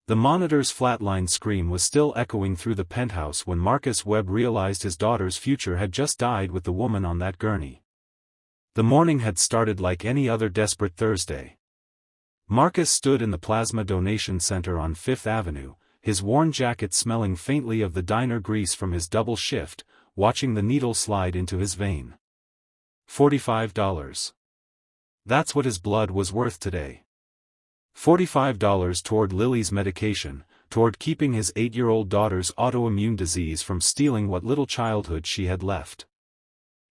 The monitor's flatline scream was still echoing through the penthouse when Marcus Webb realized his daughter's future had just died with the woman on that gurney. The morning had started like any other desperate Thursday. Marcus stood in the Plasma Donation Center on Fifth Avenue, his worn jacket smelling faintly of the diner grease from his double shift, watching the needle slide into his vein. $45. That's what his blood was worth today. $45 toward Lily's medication, toward keeping his 8-year-old daughter's autoimmune disease from stealing what little childhood she had left.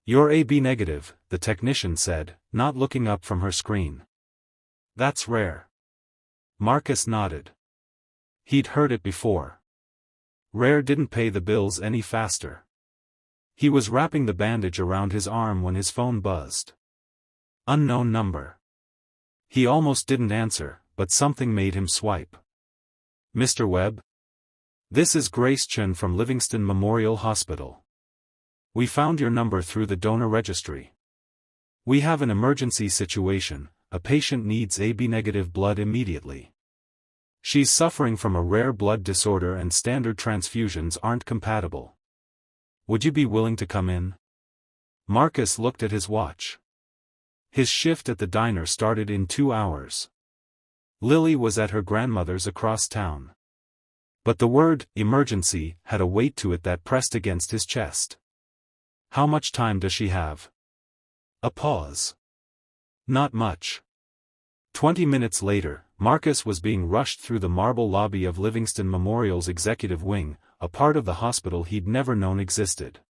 "You're AB negative," the technician said, not looking up from her screen. "That's rare." Marcus nodded. He'd heard it before. Rare didn't pay the bills any faster. He was wrapping the bandage around his arm when his phone buzzed. Unknown number. He almost didn't answer, but something made him swipe. "Mr. Webb? This is Grace Chen from Livingston Memorial Hospital. We found your number through the donor registry. We have an emergency situation, a patient needs AB-negative blood immediately. She's suffering from a rare blood disorder and standard transfusions aren't compatible. Would you be willing to come in?" Marcus looked at his watch. His shift at the diner started in 2 hours. Lily was at her grandmother's across town. But the word, emergency, had a weight to it that pressed against his chest. "How much time does she have?" A pause. "Not much." 20 minutes later, Marcus was being rushed through the marble lobby of Livingston Memorial's executive wing, a part of the hospital he'd never known existed.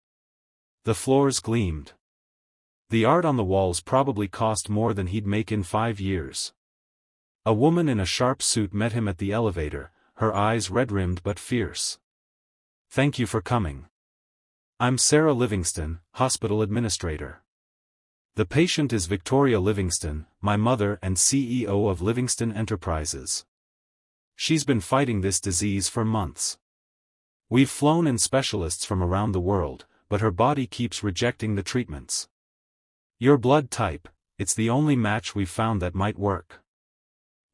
The floors gleamed. The art on the walls probably cost more than he'd make in 5 years. A woman in a sharp suit met him at the elevator, her eyes red-rimmed but fierce. "Thank you for coming. I'm Sarah Livingston, hospital administrator. The patient is Victoria Livingston, my mother and CEO of Livingston Enterprises. She's been fighting this disease for months. We've flown in specialists from around the world, but her body keeps rejecting the treatments. Your blood type, it's the only match we've found that might work."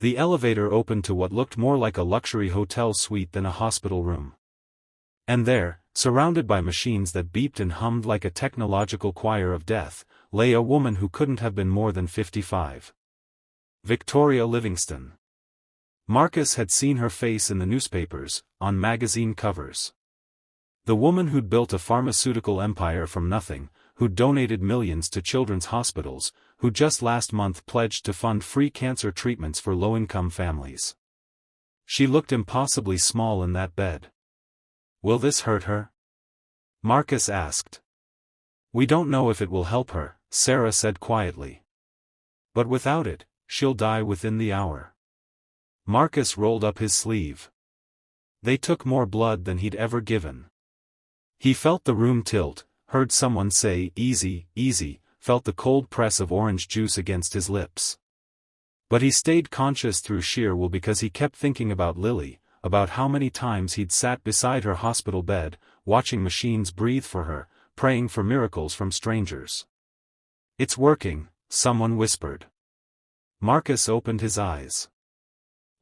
The elevator opened to what looked more like a luxury hotel suite than a hospital room. And there, surrounded by machines that beeped and hummed like a technological choir of death, lay a woman who couldn't have been more than 55. Victoria Livingston. Marcus had seen her face in the newspapers, on magazine covers. The woman who'd built a pharmaceutical empire from nothing, who'd donated millions to children's hospitals, who just last month pledged to fund free cancer treatments for low-income families. She looked impossibly small in that bed. "Will this hurt her?" Marcus asked. "We don't know if it will help her," Sarah said quietly. "But without it, she'll die within the hour." Marcus rolled up his sleeve. They took more blood than he'd ever given. He felt the room tilt, heard someone say, "Easy, easy," felt the cold press of orange juice against his lips. But he stayed conscious through sheer will because he kept thinking about Lily, about how many times he'd sat beside her hospital bed, watching machines breathe for her, praying for miracles from strangers. "It's working," someone whispered. Marcus opened his eyes.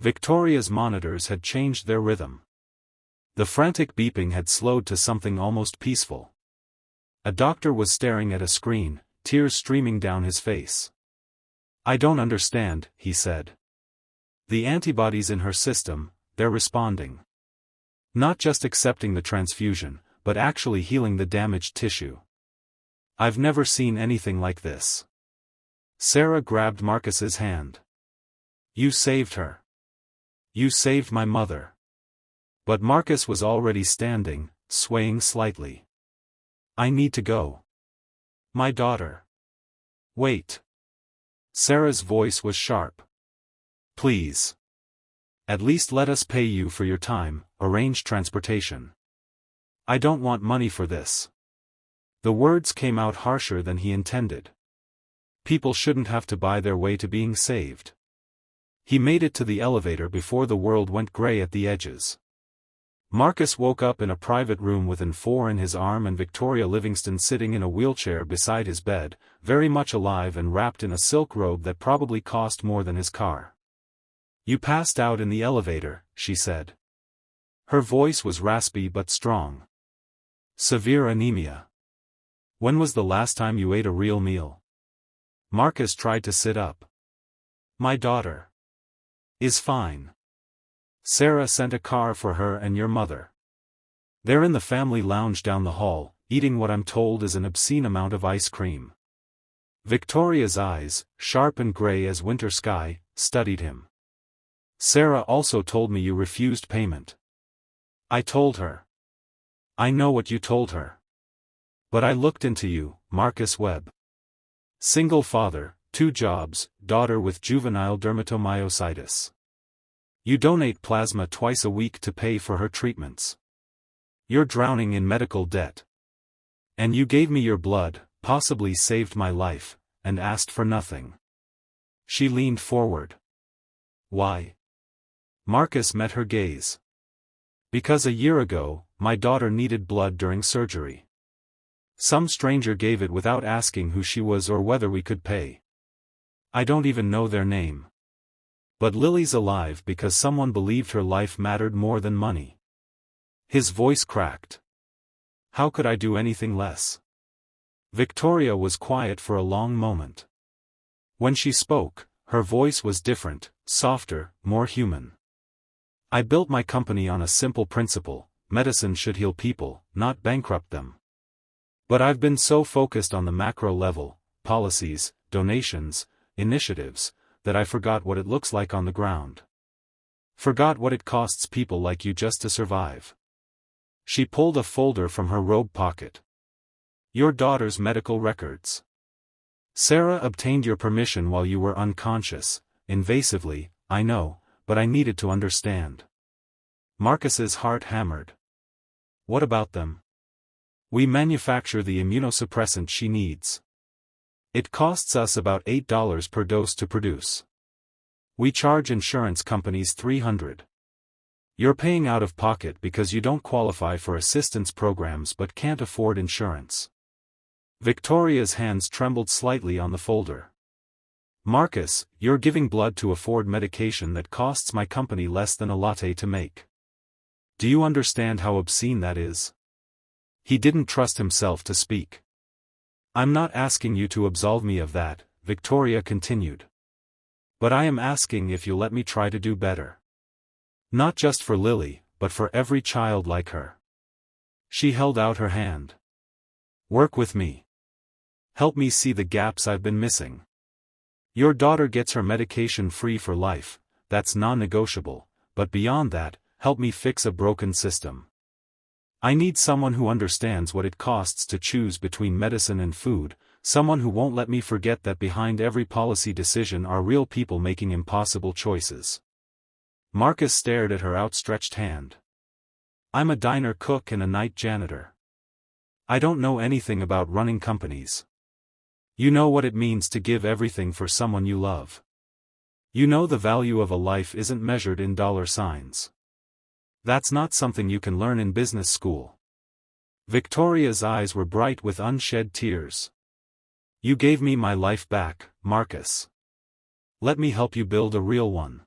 Victoria's monitors had changed their rhythm. The frantic beeping had slowed to something almost peaceful. A doctor was staring at a screen, tears streaming down his face. "I don't understand," he said. "The antibodies in her system, they're responding. Not just accepting the transfusion, but actually healing the damaged tissue. I've never seen anything like this." Sarah grabbed Marcus's hand. "You saved her. You saved my mother." But Marcus was already standing, swaying slightly. "I need to go. My daughter." "Wait." Sarah's voice was sharp. "Please. At least let us pay you for your time, arrange transportation. I don't want money for this." The words came out harsher than he intended. People shouldn't have to buy their way to being saved. He made it to the elevator before the world went gray at the edges. Marcus woke up in a private room with an IV in his arm and Victoria Livingston sitting in a wheelchair beside his bed, very much alive and wrapped in a silk robe that probably cost more than his car. You passed out in the elevator, she said. Her voice was raspy but strong. Severe anemia. When was the last time you ate a real meal? Marcus tried to sit up. My daughter is fine. Sarah sent a car for her and your mother. They're in the family lounge down the hall, eating what I'm told is an obscene amount of ice cream. Victoria's eyes, sharp and gray as winter sky, studied him. Sarah also told me you refused payment. I told her. I know what you told her. But I looked into you, Marcus Webb. Single father, 2 jobs, daughter with juvenile dermatomyositis. You donate plasma twice a week to pay for her treatments. You're drowning in medical debt. And you gave me your blood, possibly saved my life, and asked for nothing. She leaned forward. Why? Marcus met her gaze. Because a year ago, my daughter needed blood during surgery. Some stranger gave it without asking who she was or whether we could pay. I don't even know their name. But Lily's alive because someone believed her life mattered more than money. His voice cracked. How could I do anything less? Victoria was quiet for a long moment. When she spoke, her voice was different, softer, more human. I built my company on a simple principle: medicine should heal people, not bankrupt them. But I've been so focused on the macro level, policies, donations, initiatives, that I forgot what it looks like on the ground. Forgot what it costs people like you just to survive. She pulled a folder from her robe pocket. Your daughter's medical records. Sarah obtained your permission while you were unconscious, invasively, I know, but I needed to understand. Marcus's heart hammered. What about them? We manufacture the immunosuppressant she needs. It costs us about $8 per dose to produce. We charge insurance companies $300. You're paying out of pocket because you don't qualify for assistance programs but can't afford insurance. Victoria's hands trembled slightly on the folder. Marcus, you're giving blood to afford medication that costs my company less than a latte to make. Do you understand how obscene that is? He didn't trust himself to speak. I'm not asking you to absolve me of that, Victoria continued. But I am asking if you'll let me try to do better. Not just for Lily, but for every child like her. She held out her hand. Work with me. Help me see the gaps I've been missing. Your daughter gets her medication free for life, that's non-negotiable, but beyond that, help me fix a broken system. I need someone who understands what it costs to choose between medicine and food, someone who won't let me forget that behind every policy decision are real people making impossible choices. Marcus stared at her outstretched hand. I'm a diner cook and a night janitor. I don't know anything about running companies. You know what it means to give everything for someone you love. You know the value of a life isn't measured in dollar signs. That's not something you can learn in business school. Victoria's eyes were bright with unshed tears. You gave me my life back, Marcus. Let me help you build a real one.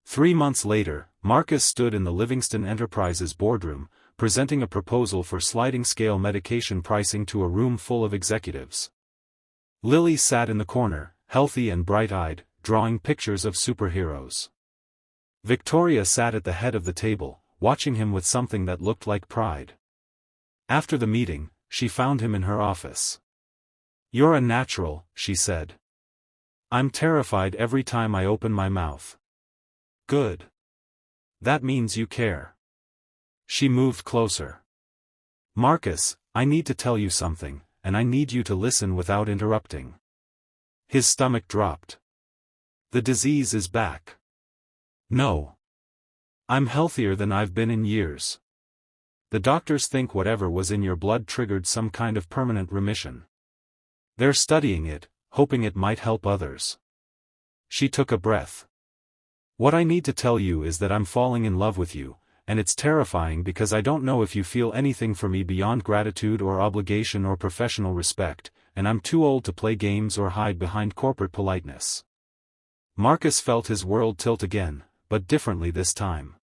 3 months later, Marcus stood in the Livingston Enterprises boardroom, presenting a proposal for sliding-scale medication pricing to a room full of executives. Lily sat in the corner, healthy and bright-eyed, drawing pictures of superheroes. Victoria sat at the head of the table, watching him with something that looked like pride. After the meeting, she found him in her office. You're a natural, she said. I'm terrified every time I open my mouth. Good. That means you care. She moved closer. Marcus, I need to tell you something, and I need you to listen without interrupting. His stomach dropped. The disease is back. No. I'm healthier than I've been in years. The doctors think whatever was in your blood triggered some kind of permanent remission. They're studying it, hoping it might help others. She took a breath. What I need to tell you is that I'm falling in love with you, and it's terrifying because I don't know if you feel anything for me beyond gratitude or obligation or professional respect, and I'm too old to play games or hide behind corporate politeness. Marcus felt his world tilt again, but differently this time.